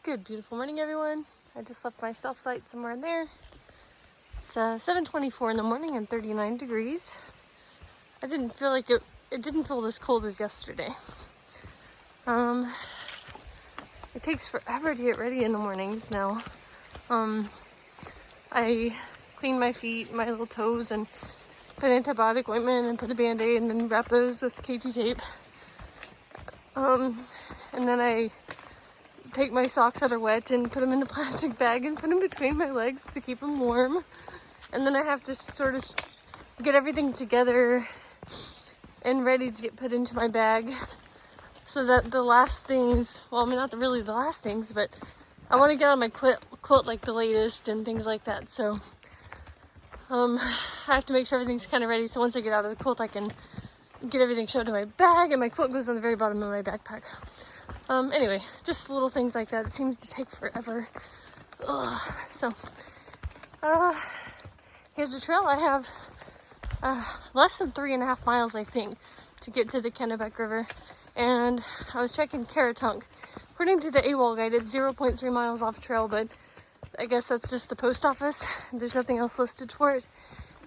Good, beautiful morning, everyone. I just left my stoplight somewhere in there. It's 7:24 in the morning and 39 degrees. I didn't feel like it didn't feel as cold as yesterday. It takes forever to get ready in the mornings now. I clean my feet, my little toes, and put antibiotic ointment and put a band-aid and then wrap those with KT tape. And then I take my socks that are wet and put them in a plastic bag and put them between my legs to keep them warm. And then I have to sort of get everything together and ready to get put into my bag so that the last things, well, I mean, not really the last things, but I want to get on my quilt like the latest and things like that. So I have to make sure everything's kind of ready. So once I get out of the quilt, I can get everything shoved in my bag, and my quilt goes on the very bottom of my backpack. Anyway, just little things like that. It seems to take forever. So, here's the trail. I have less than 3.5 miles, I think, to get to the Kennebec River. And I was checking Katahdin. According to the AWOL guide, it's 0.3 miles off trail, but I guess that's just the post office. There's nothing else listed for it,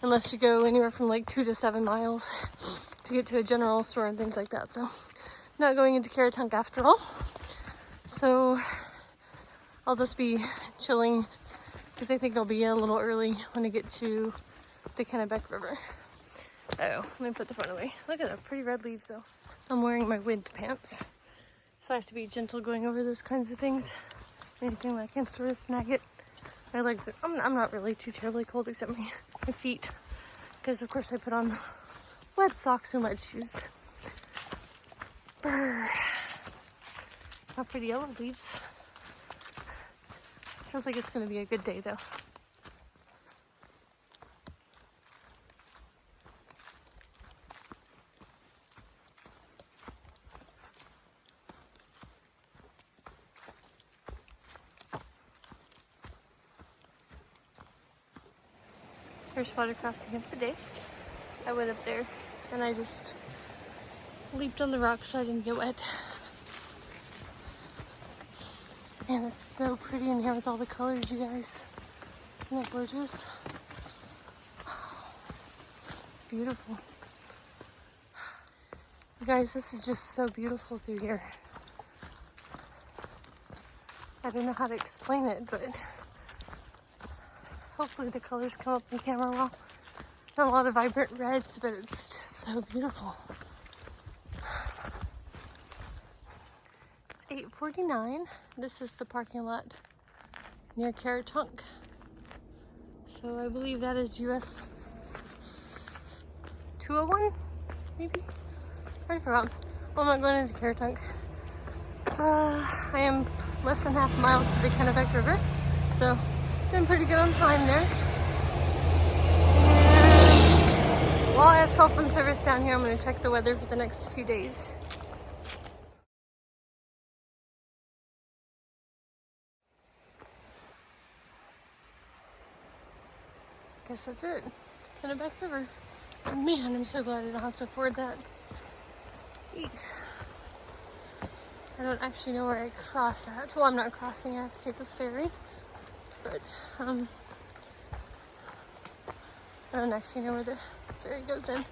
unless you go anywhere from like 2 to 7 miles to get to a general store and things like that. So, not going into Katahdin after all. So I'll just be chilling because I think I'll be a little early when I get to the Kennebec River. Oh, let me put the phone away. Look at the pretty red leaves though. I'm wearing my wind pants, so I have to be gentle going over those kinds of things. Anything that can sort of snag it. My legs are, I'm not really too terribly cold except my feet, because of course I put on wet socks and wet shoes. Brr. How pretty yellow leaves. Feels like it's going to be a good day though. First water crossing of the day. I went up there and I just leaped on the rock so I didn't get wet. And it's so pretty in here with all the colors, you guys. Isn't that gorgeous? It's beautiful. You guys, this is just so beautiful through here. I don't know how to explain it, but hopefully the colors come up in camera well. Not a lot of vibrant reds, but it's just so beautiful. It's 8:49. This is the parking lot near Katahdin. So I believe that is US 201, maybe? I forgot. Well, I'm not going into Katahdin. I am less than half a mile to the Kennebec River, so doing pretty good on time there. And while I have cell phone service down here, I'm going to check the weather for the next few days. Guess that's it. Kennebec River. Man, I'm so glad I don't have to afford that. Jeez. I don't actually know where I cross at. Well, I'm not crossing. I have to take a ferry. But, I don't actually know where the ferry goes in.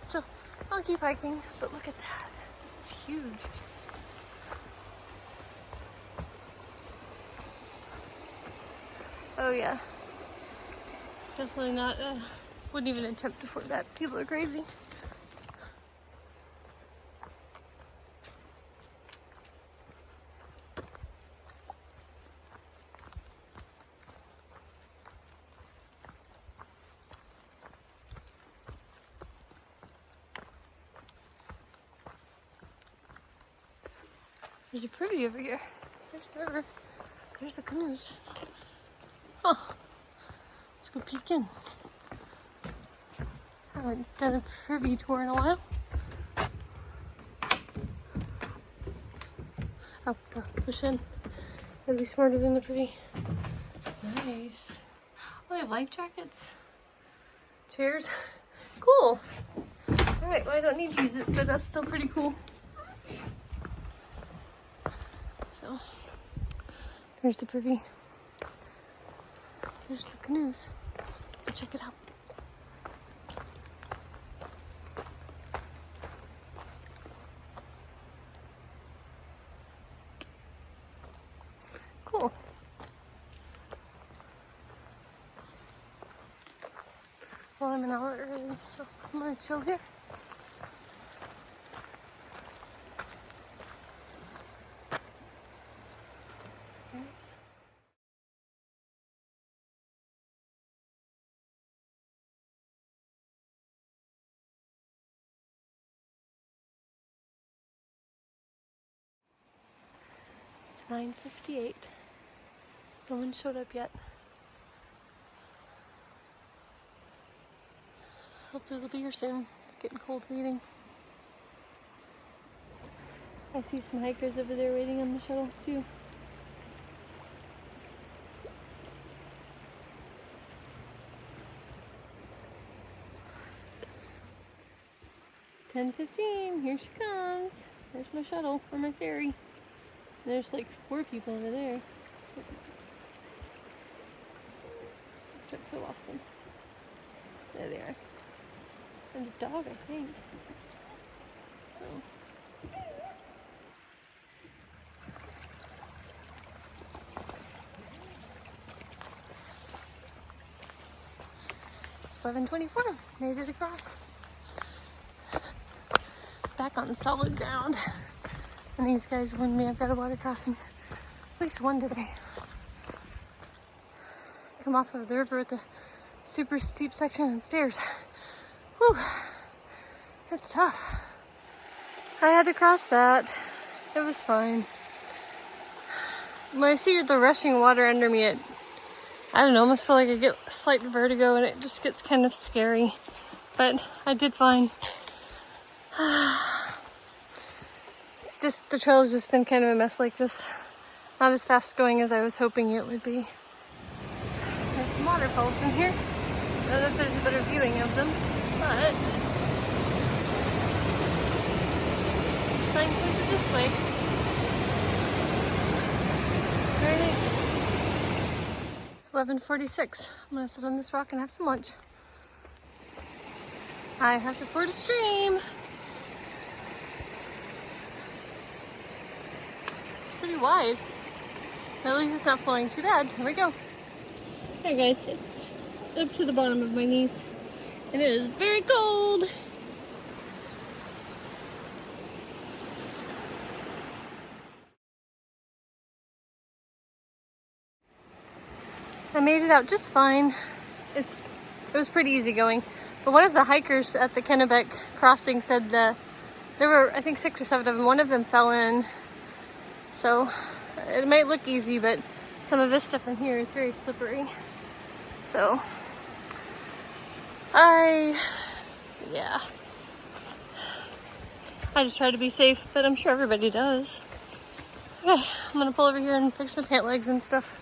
So, I'll keep hiking. But look at that. It's huge. Oh, yeah. Definitely not, wouldn't even attempt to afford that. People are crazy. There's a privy over here. There's the river. There's the canoes. Oh. Let's go peek in. Haven't done a privy tour in a while. Oh, push in. Gotta be smarter than the privy. Nice. Oh, they have life jackets. Chairs. Cool. Alright, well I don't need to use it, but that's still pretty cool. So, There's the privy. There's the canoes. Go check it out. Cool. Well, I'm an hour early, so I'm gonna chill here. Nice. It's 9:58. No one showed up yet. Hopefully they'll be here soon. It's getting cold waiting. I see some hikers over there waiting on the shuttle too. "10:15, here she comes. There's my shuttle or my ferry." There's like 4 people over there. Trucks, I lost them. There they are. And a dog, I think. So. It's 11:24. Made it across. Back on solid ground. And these guys warned me I've got a water crossing. At least one today. Come off of the river with the super steep section and stairs. Whew. It's tough. I had to cross that. It was fine. When I see the rushing water under me, I don't know, almost feel like I get a slight vertigo and it just gets kind of scary. But I did fine. It's just, the trail has just been kind of a mess like this. Not as fast going as I was hoping it would be. There's some waterfalls in here. I don't know if there's a better viewing of them, but sign pointed this way. Very nice. It's 11:46. I'm gonna sit on this rock and have some lunch. I have to ford a stream. It's pretty wide. At least it's not flowing too bad. Here we go. Alright guys, it's up to the bottom of my knees. And it is very cold. I made it out just fine. It was pretty easy going. But one of the hikers at the Kennebec crossing said that there were, I think, 6 or 7 of them. One of them fell in. So it might look easy, but some of this stuff in here is very slippery. So I just try to be safe, but I'm sure everybody does. Okay, I'm gonna pull over here and fix my pant legs and stuff.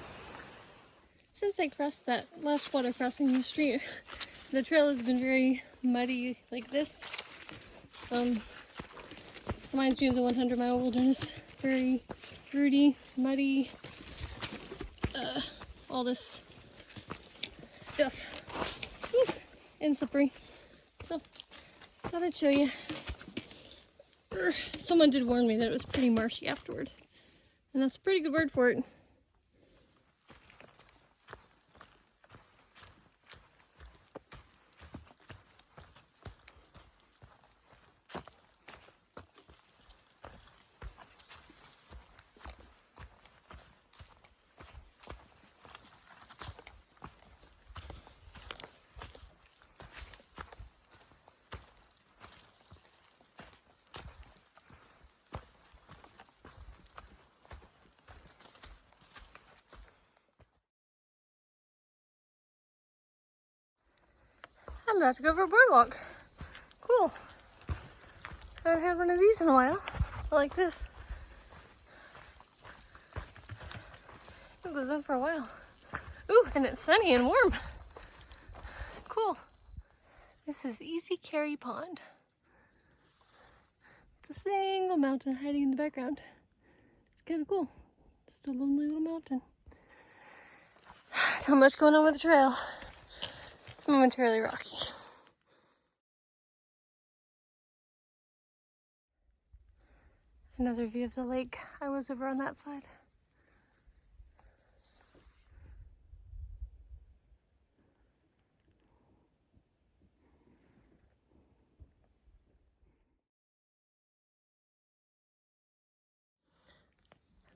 Since I crossed that last water crossing the street, the trail has been very muddy like this. Reminds me of the 100-mile wilderness. Very rooty, muddy, all this stuff. Whew, and slippery. So, thought I'd show you. Someone did warn me that it was pretty marshy afterward. And that's a pretty good word for it. I'm about to go for a boardwalk. Cool. I haven't had one of these in a while. I like this. It goes on for a while. Ooh, and it's sunny and warm. Cool. This is Easy Carry Pond. It's a single mountain hiding in the background. It's kind of cool. Just Just a lonely little mountain. Not much going on with the trail. It's momentarily rocky. Another view of the lake. I was over on that side.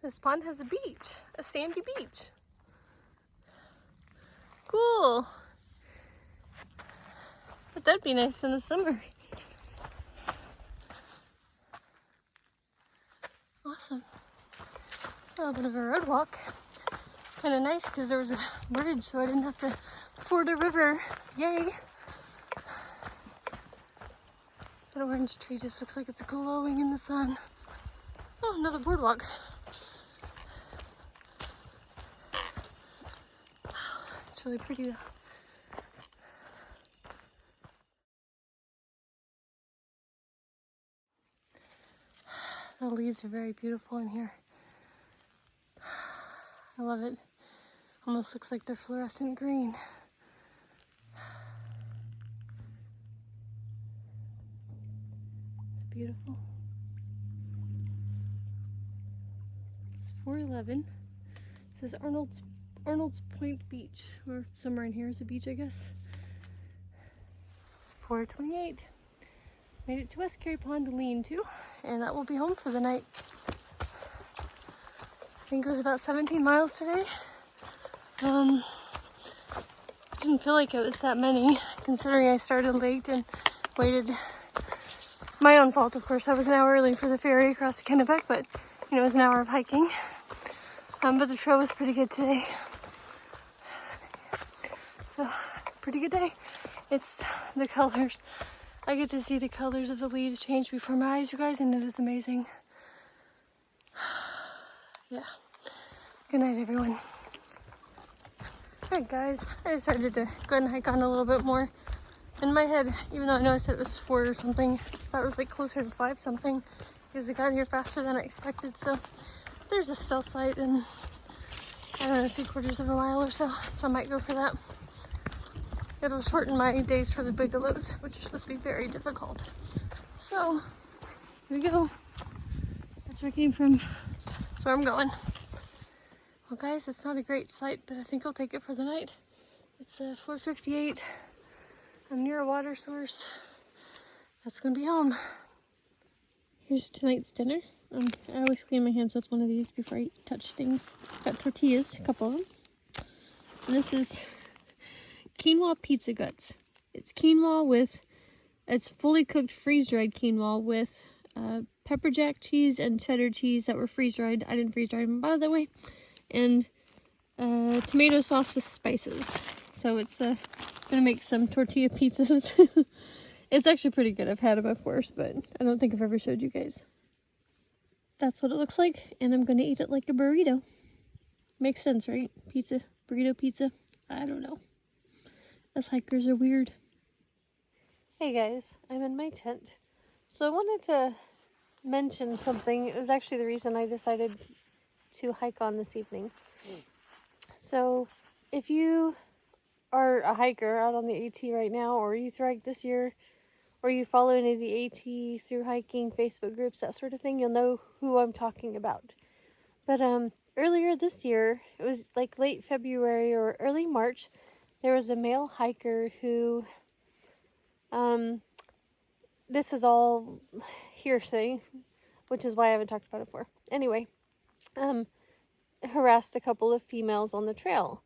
This pond has a beach, a sandy beach. Cool. But that'd be nice in the summer. Awesome. A little bit of a road walk. It's kind of nice because there was a bridge, so I didn't have to ford a river. Yay. That orange tree just looks like it's glowing in the sun. Oh, another boardwalk. It's really pretty though. The leaves are very beautiful in here. I love it. Almost looks like they're fluorescent green. Beautiful. It's 4:11. It says Arnold's Point Beach, or somewhere in here is a beach, I guess. It's 4:28. Made it to West Carey Pond to lean to, and that will be home for the night. I think it was about 17 miles today. Didn't feel like it was that many, considering I started late and waited. My own fault, of course. I was an hour early for the ferry across the Kennebec, but it was an hour of hiking. But the trail was pretty good today. So, pretty good day. It's the colors. I get to see the colors of the leaves change before my eyes, you guys, and it is amazing. Yeah. Good night, everyone. Alright, guys. I decided to go ahead and hike on a little bit more. In my head, even though I know I said it was 4 or something, I thought it was like closer to 5 something, because I got here faster than I expected. So there's a stealth site in, I don't know, 3/4 of a mile or so. So I might go for that. It'll shorten my days for the Bigelows, which are supposed to be very difficult. So here we go. That's where I came from. That's where I'm going. Well, guys, it's not a great site, but I think I'll take it for the night. It's 4:58. I'm near a water source. That's gonna be home. Here's tonight's dinner. I always clean my hands with one of these before I touch things. Got tortillas, a couple of them. And this is quinoa pizza guts. It's quinoa with, it's fully cooked freeze-dried quinoa with pepper jack cheese and cheddar cheese that were freeze-dried. I didn't freeze-dry them, by the way. And tomato sauce with spices. So it's gonna make some tortilla pizzas. It's actually pretty good. I've had it before, but I don't think I've ever showed you guys. That's what it looks like, and I'm gonna eat it like a burrito. Makes sense, right? Pizza, burrito pizza. I don't know. Us hikers are weird. Hey guys, I'm in my tent. So I wanted to mention something. It was actually the reason I decided to hike on this evening. So if you are a hiker out on the AT right now, or you thru hike this year, or you follow any of the AT through hiking Facebook groups, that sort of thing, you'll know who I'm talking about. But earlier this year, it was like late February or early March, there was a male hiker who, this is all hearsay, which is why I haven't talked about it before. Anyway, harassed a couple of females on the trail.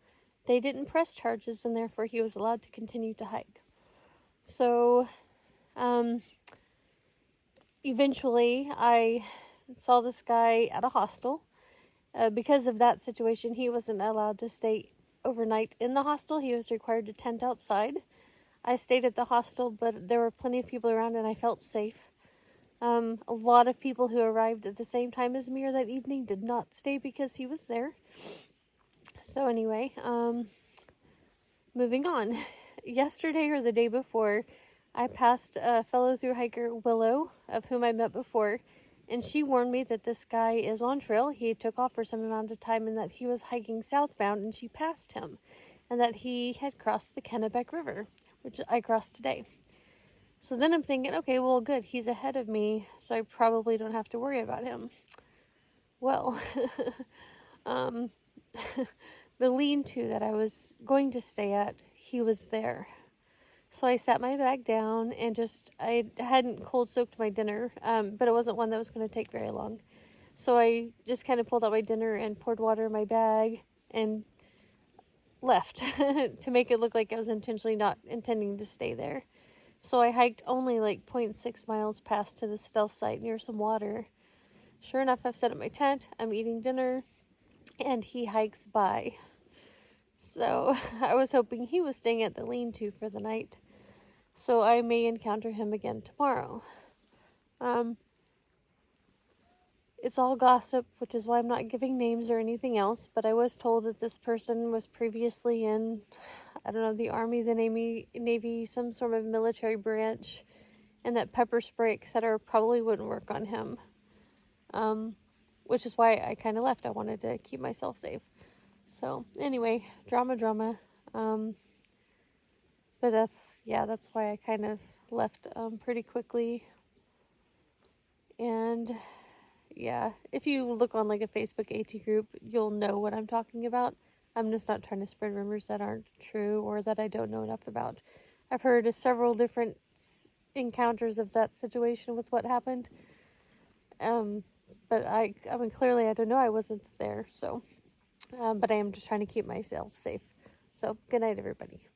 They didn't press charges, and therefore he was allowed to continue to hike. So, eventually I saw this guy at a hostel. Because of that situation, he wasn't allowed to stay overnight in the hostel. He was required to tent outside. I stayed at the hostel, but there were plenty of people around and I felt safe. A lot of people who arrived at the same time as me or that evening did not stay because he was there. So anyway, moving on. Yesterday or the day before, I passed a fellow thru hiker, Willow, of whom I met before, And she warned me that this guy is on trail. He took off for some amount of time and that he was hiking southbound and she passed him. And that he had crossed the Kennebec River, which I crossed today. So then I'm thinking, okay, well, good. He's ahead of me, so I probably don't have to worry about him. Well, the lean-to that I was going to stay at, he was there. So I sat my bag down and I hadn't cold soaked my dinner, but it wasn't one that was going to take very long. So I just kind of pulled out my dinner and poured water in my bag and left to make it look like I was intentionally not intending to stay there. So I hiked only like 0.6 miles past to the stealth site near some water. Sure enough, I've set up my tent, I'm eating dinner, and he hikes by. So I was hoping he was staying at the lean-to for the night, so I may encounter him again tomorrow. It's all gossip, which is why I'm not giving names or anything else, but I was told that this person was previously in, I don't know, the Army, the Navy, some sort of military branch, and that pepper spray, etc., probably wouldn't work on him. Which is why I kind of left. I wanted to keep myself safe. So, anyway, drama. But that's why I kind of left pretty quickly. And yeah, if you look on like a Facebook AT group, you'll know what I'm talking about. I'm just not trying to spread rumors that aren't true or that I don't know enough about. I've heard of several different encounters of that situation with what happened. But I mean, clearly I don't know. I wasn't there, so. But I am just trying to keep myself safe. So, good night, everybody.